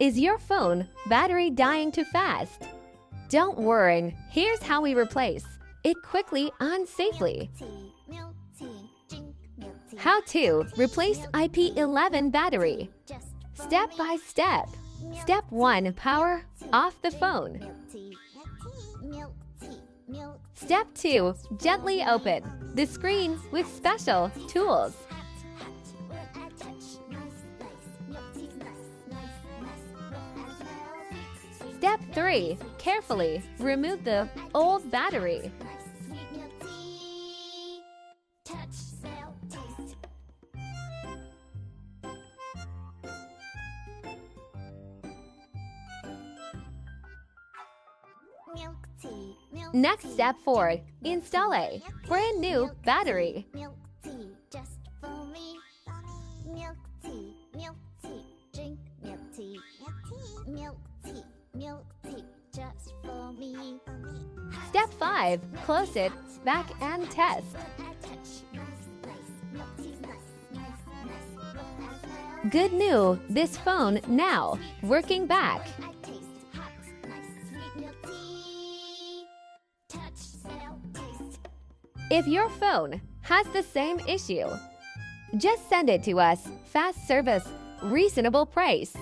Is your phone battery dying too fast? Don't worry, here's how we replace it quickly and safely. How to replace IP11 battery. Step by step. Step 1. Power off the phone. Step 2. Gently open the screen with special tools. Step 3. Carefully remove the old battery. Next, step 4. Install a brand new battery. Step 5. Close it back and test. Good news, this phone now working back. If your phone has the same issue, just send it to us. Fast service, reasonable price.